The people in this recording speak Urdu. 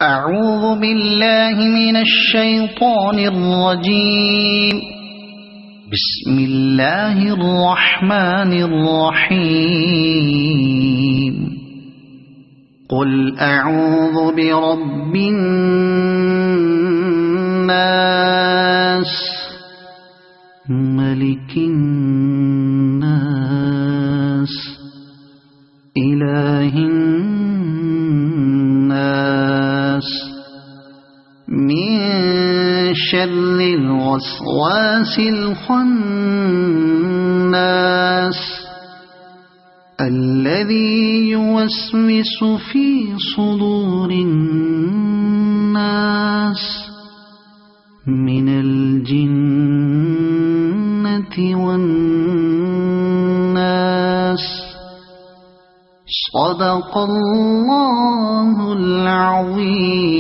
أعوذ بالله من الشيطان الرجيم. بسم الله الرحمن الرحيم. قل أعوذ برب الناس ملك الناس إله الناس من شر الوسواس الخناس الذي يوسوس في صدور الناس من الجنة والناس. صدق الله العظيم.